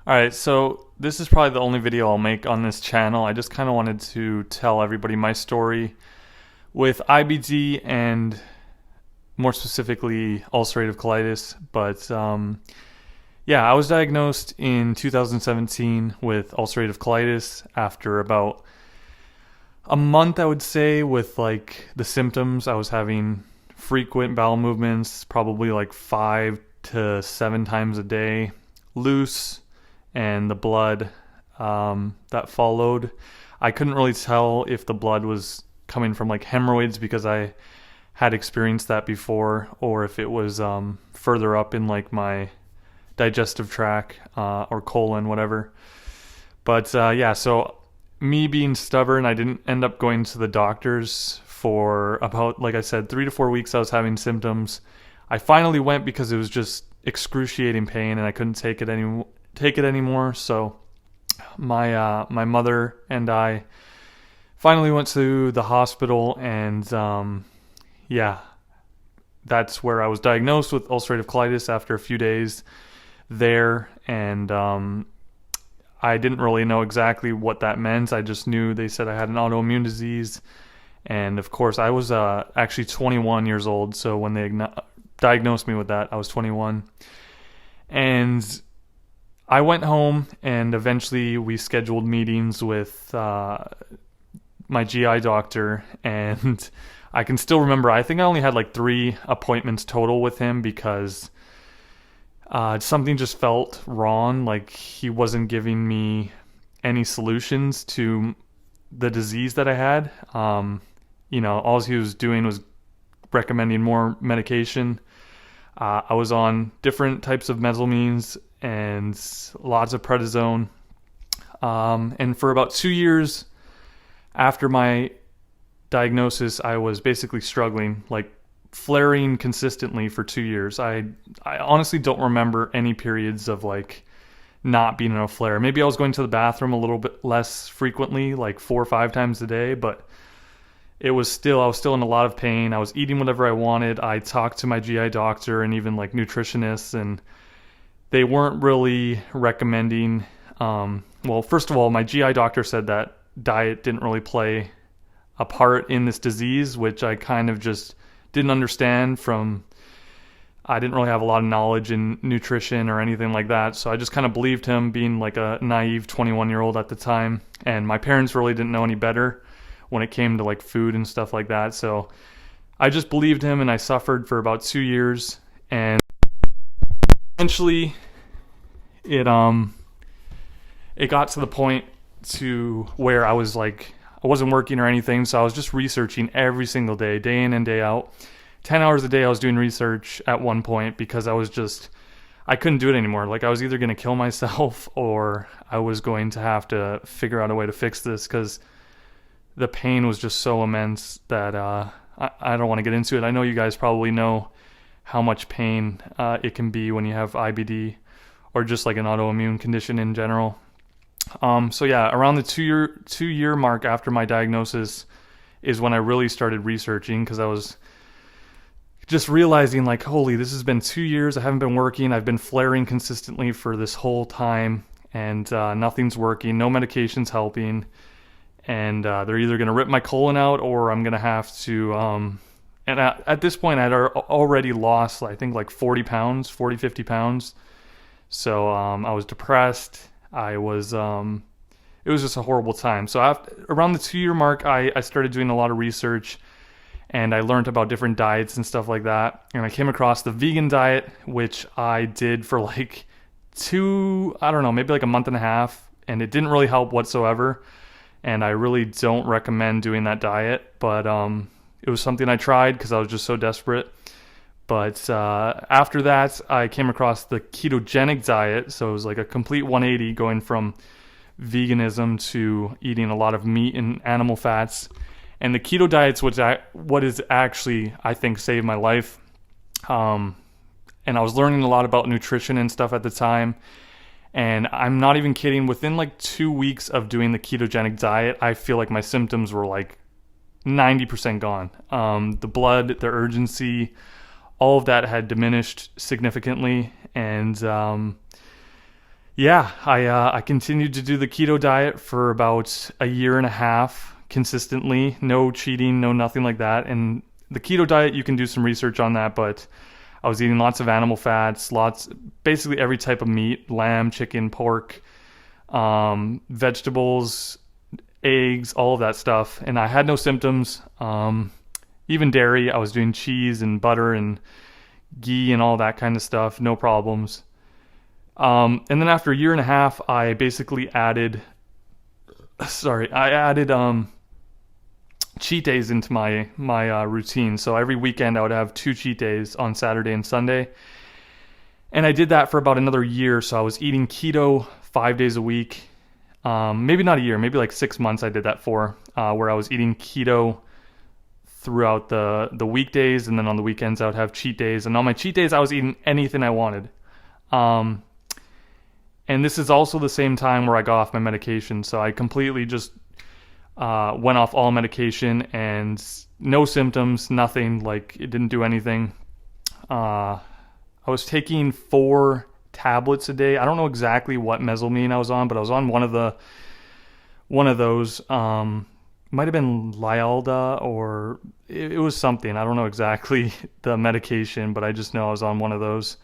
Alright, so this is probably the only video I'll make on this channel. I just kind of wanted to tell everybody my story with IBD and more specifically ulcerative colitis. But yeah, I was diagnosed in 2017 with ulcerative colitis after about a month, I would say, with like the symptoms. I was having frequent bowel movements, probably like 5 to 7 times a day, loose, and the blood that followed. I couldn't really tell if the blood was coming from like hemorrhoids because I had experienced that before, or if it was further up in like my digestive tract or colon, whatever. But yeah, so me being stubborn, I didn't end up going to the doctors for about, like I said, 3 to 4 weeks. I was having symptoms. I finally went because it was just excruciating pain and I couldn't take it anymore. So my mother and I finally went to the hospital, and yeah, that's where I was diagnosed with ulcerative colitis after a few days there. And I didn't really know exactly what that meant. I just knew they said I had an autoimmune disease. And of course, I was actually 21 years old. So when they diagnosed me with that, I was 21. And I went home, and eventually we scheduled meetings with my GI doctor. And I can still remember, I think I only had like 3 appointments total with him because something just felt wrong. Like he wasn't giving me any solutions to the disease that I had. All he was doing was recommending more medication. I was on different types of mesalazine and lots of prednisone. And for about 2 years after my diagnosis, I was basically struggling, like flaring consistently for 2 years. I honestly don't remember any periods of like not being in a flare. Maybe I was going to the bathroom a little bit less frequently, like 4 or 5 times a day, but I was still in a lot of pain. I was eating whatever I wanted. I talked to my GI doctor and even like nutritionists, and they weren't really recommending. Well, first of all, my GI doctor said that diet didn't really play a part in this disease, which I kind of just didn't understand. I didn't really have a lot of knowledge in nutrition or anything like that, so I just kind of believed him, being like a naive 21-year-old at the time. And my parents really didn't know any better when it came to like food and stuff like that, so I just believed him, and I suffered for about 2 years. And eventually it got to the point to where I wasn't working or anything, so I was just researching every single day, day in and day out. 10 hours a day I was doing research at one point because I couldn't do it anymore. Like I was either going to kill myself or I was going to have to figure out a way to fix this, because the pain was just so immense that I don't want to get into it. I know you guys probably know how much pain it can be when you have IBD or just like an autoimmune condition in general. So yeah, around the two year mark after my diagnosis is when I really started researching, because I was just realizing like, holy, this has been 2 years. I haven't been working. I've been flaring consistently for this whole time, and nothing's working. No medication's helping. And they're either going to rip my colon out, or I'm going to have to, and at this point I'd already lost, I think like 40 pounds, 50 pounds. So I was depressed. It was just a horrible time. So around the 2 year mark, I started doing a lot of research, and I learned about different diets and stuff like that. And I came across the vegan diet, which I did for like maybe like a month and a half, and it didn't really help whatsoever. And I really don't recommend doing that diet, but it was something I tried because I was just so desperate. But after that, I came across the ketogenic diet. So it was like a complete 180, going from veganism to eating a lot of meat and animal fats. And the keto diet's what is actually, I think, saved my life. And I was learning a lot about nutrition and stuff at the time. And I'm not even kidding, within like 2 weeks of doing the ketogenic diet, I feel like my symptoms were like 90% gone. The blood, the urgency, all of that had diminished significantly. And Yeah, I continued to do the keto diet for about a year and a half consistently. No cheating, no nothing like that. And the keto diet, you can do some research on that, but I was eating lots of animal fats, basically every type of meat, lamb, chicken, pork, vegetables, eggs, all of that stuff. And I had no symptoms. Even dairy, I was doing cheese and butter and ghee and all that kind of stuff, no problems. And then after a year and a half, I basically added cheat days into my routine. So every weekend I would have 2 cheat days on Saturday and Sunday. And I did that for about another year. So I was eating keto 5 days a week. Maybe not a year, maybe like 6 months I did that for, where I was eating keto throughout the weekdays, and then on the weekends I would have cheat days. And on my cheat days I was eating anything I wanted. And this is also the same time where I got off my medication. So I completely just went off all medication and no symptoms, nothing. Like, it didn't do anything. I was taking 4 tablets a day. I don't know exactly what mesalamine I was on, but I was on one of those. Might have been Lialda, or it was something. I don't know exactly the medication, but I just know I was on one of those.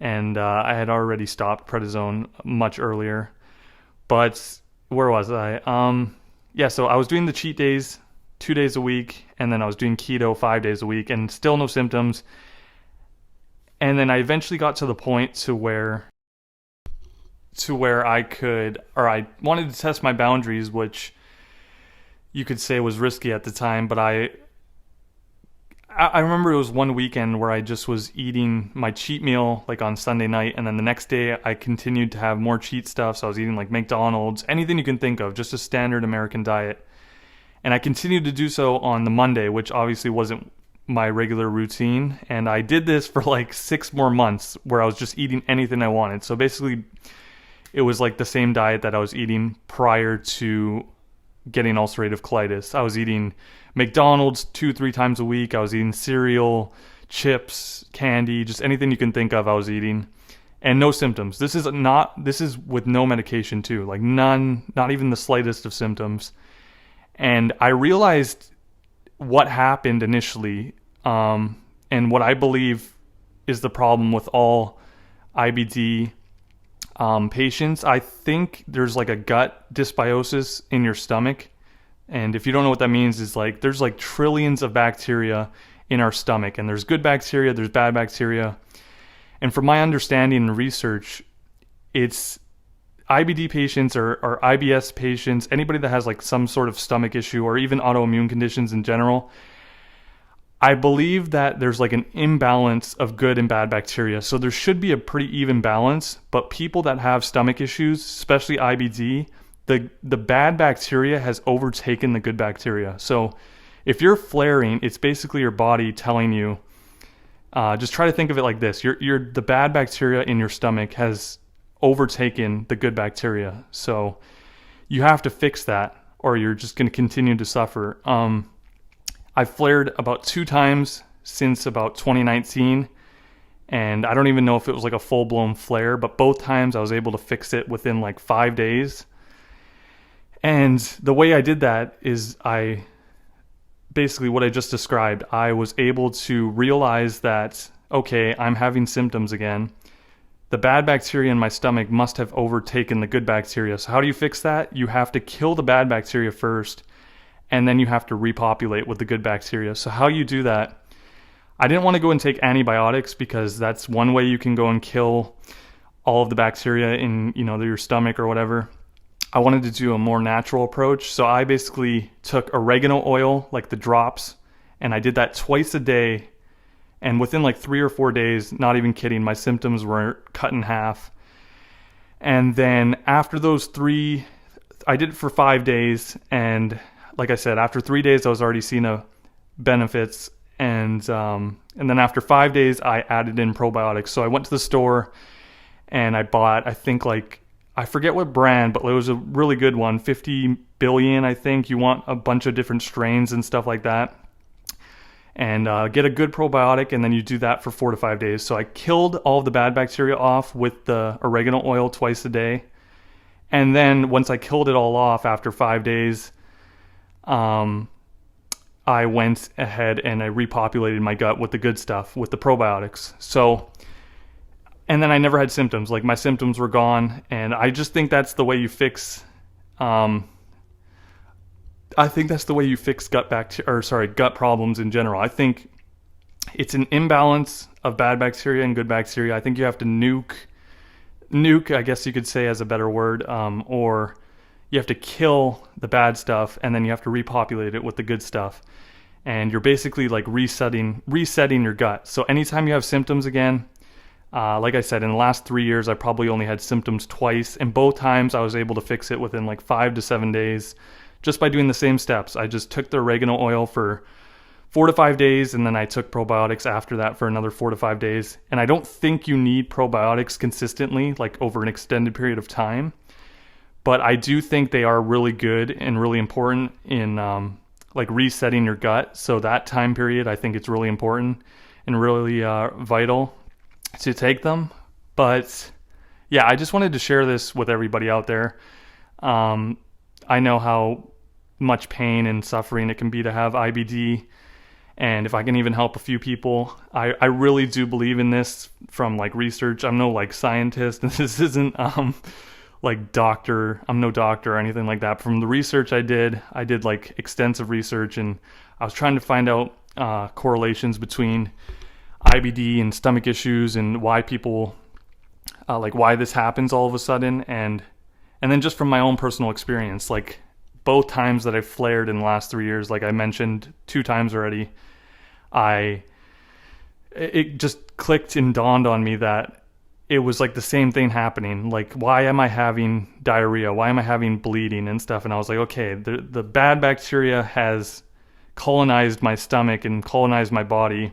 And I had already stopped prednisone much earlier. But where was I? Yeah, so I was doing the cheat days 2 days a week, and then I was doing keto 5 days a week, and still no symptoms. And then I eventually got to the point to where I wanted to test my boundaries, which you could say was risky at the time, but I remember it was one weekend where I just was eating my cheat meal like on Sunday night, and then the next day I continued to have more cheat stuff. So I was eating like McDonald's, anything you can think of, just a standard American diet. And I continued to do so on the Monday, which obviously wasn't my regular routine. And I did this for like 6 more months where I was just eating anything I wanted. So basically it was like the same diet that I was eating prior to getting ulcerative colitis. I was eating McDonald's 2-3 times a week. I was eating cereal, chips, candy, just anything you can think of I was eating, and no symptoms. This is with no medication too, like none, not even the slightest of symptoms. And I realized what happened initially, and what I believe is the problem with all IBD patients. I think there's like a gut dysbiosis in your stomach. And if you don't know what that means, is like there's like trillions of bacteria in our stomach, and there's good bacteria, there's bad bacteria. And from my understanding and research, it's IBD patients or IBS patients, anybody that has like some sort of stomach issue or even autoimmune conditions in general. I believe that there's like an imbalance of good and bad bacteria. So there should be a pretty even balance, but people that have stomach issues, especially IBD, the bad bacteria has overtaken the good bacteria. So if you're flaring, it's basically your body telling you, just try to think of it like this. The bad bacteria in your stomach has overtaken the good bacteria. So you have to fix that, or you're just going to continue to suffer. I've flared about 2 times since about 2019, and I don't even know if it was like a full-blown flare, but both times I was able to fix it within like 5 days. And the way I did that is basically what I just described. I was able to realize that, okay, I'm having symptoms again. The bad bacteria in my stomach must have overtaken the good bacteria. So how do you fix that? You have to kill the bad bacteria first, and then you have to repopulate with the good bacteria. So how you do that, I didn't want to go and take antibiotics, because that's one way you can go and kill all of the bacteria in, your stomach or whatever. I wanted to do a more natural approach. So I basically took oregano oil, like the drops, and I did that twice a day. And within like 3 or 4 days, not even kidding, my symptoms were cut in half. And then after those 3, I did it for 5 days. And like I said, after 3 days, I was already seeing benefits. And then after 5 days, I added in probiotics. So I went to the store and I bought, I forget what brand, but it was a really good one, 50 billion, I think. You want a bunch of different strains and stuff like that. and get a good probiotic, and then you do that for 4 to 5 days. So I killed all of the bad bacteria off with the oregano oil twice a day. And then once I killed it all off after 5 days, I went ahead and I repopulated my gut with the good stuff, with the probiotics. So, and then I never had symptoms. Like, my symptoms were gone, and I just think that's the way you fix. I think that's the way you fix gut problems in general. I think it's an imbalance of bad bacteria and good bacteria. I think you have to nuke, I guess you could say, as a better word, or you have to kill the bad stuff, and then you have to repopulate it with the good stuff. And you're basically like resetting your gut. So anytime you have symptoms again, like I said, in the last 3 years, I probably only had symptoms twice, and both times I was able to fix it within like 5 to 7 days, just by doing the same steps. I just took the oregano oil for 4 to 5 days, and then I took probiotics after that for another 4 to 5 days. And I don't think you need probiotics consistently, like over an extended period of time. But I do think they are really good and really important in like resetting your gut. So that time period, I think it's really important and really vital to take them. But yeah, I just wanted to share this with everybody out there. I know how much pain and suffering it can be to have IBD. And if I can even help a few people, I really do believe in this from like research. I'm no like scientist, and this isn't like doctor. I'm no doctor or anything like that. From the research I did like extensive research, and I was trying to find out correlations between IBD and stomach issues, and why people like why this happens all of a sudden, and then just from my own personal experience, like both times that I flared in the last 3 years, like I mentioned 2 times already, it just clicked and dawned on me that it was like the same thing happening. Like, why am I having diarrhea? Why am I having bleeding and stuff? And I was like, okay, the bad bacteria has colonized my stomach and colonized my body.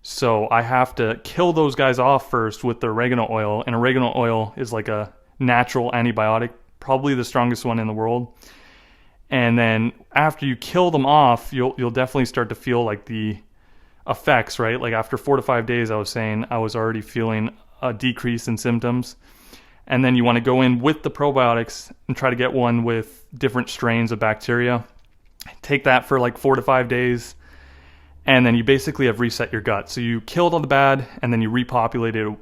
So I have to kill those guys off first with the oregano oil. And oregano oil is like a natural antibiotic, probably the strongest one in the world. And then after you kill them off, you'll definitely start to feel like the effects, right? Like after 4 to 5 days, I was saying I was already feeling a decrease in symptoms. And then you want to go in with the probiotics and try to get one with different strains of bacteria. Take that for like 4 to 5 days. And then you basically have reset your gut. So you killed all the bad, and then you repopulated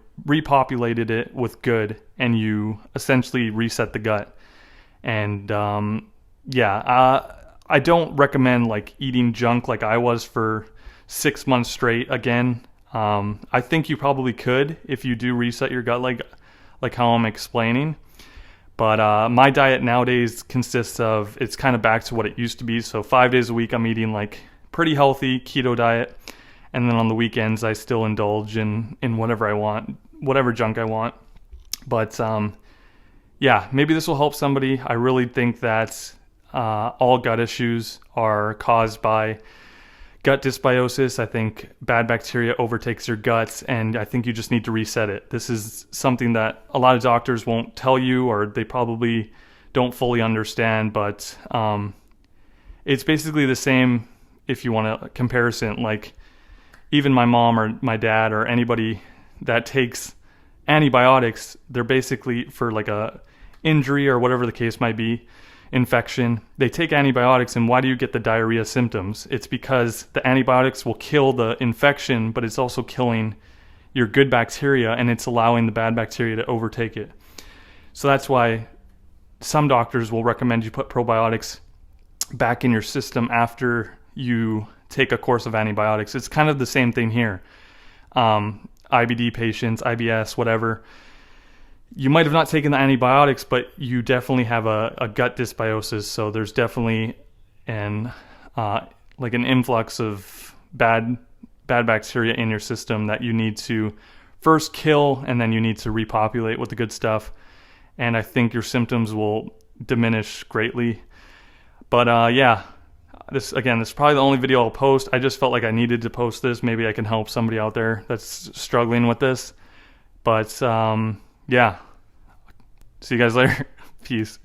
it with good, and you essentially reset the gut. And I don't recommend like eating junk like I was for 6 months straight again. I think you probably could if you do reset your gut like how I'm explaining. But my diet nowadays consists of, it's kind of back to what it used to be. So 5 days a week I'm eating like pretty healthy keto diet, and then on the weekends I still indulge in whatever I want, whatever junk I want. But yeah, maybe this will help somebody. I really think that all gut issues are caused by gut dysbiosis. I think bad bacteria overtakes your guts, and I think you just need to reset it. This is something that a lot of doctors won't tell you, or they probably don't fully understand, but it's basically the same. If you want a comparison, like even my mom or my dad or anybody that takes antibiotics, they're basically for like a injury or whatever the case might be, infection, they take antibiotics. And why do you get the diarrhea symptoms? It's because the antibiotics will kill the infection, but it's also killing your good bacteria, and it's allowing the bad bacteria to overtake it. So that's why some doctors will recommend you put probiotics back in your system after you take a course of antibiotics. It's kind of the same thing here. IBD patients, IBS, whatever, you might have not taken the antibiotics, but you definitely have a gut dysbiosis. So there's definitely an influx of bad bacteria in your system that you need to first kill, and then you need to repopulate with the good stuff. And I think your symptoms will diminish greatly. But yeah, this is probably the only video I'll post. I just felt like I needed to post this. Maybe I can help somebody out there that's struggling with this. But yeah, see you guys later. Peace.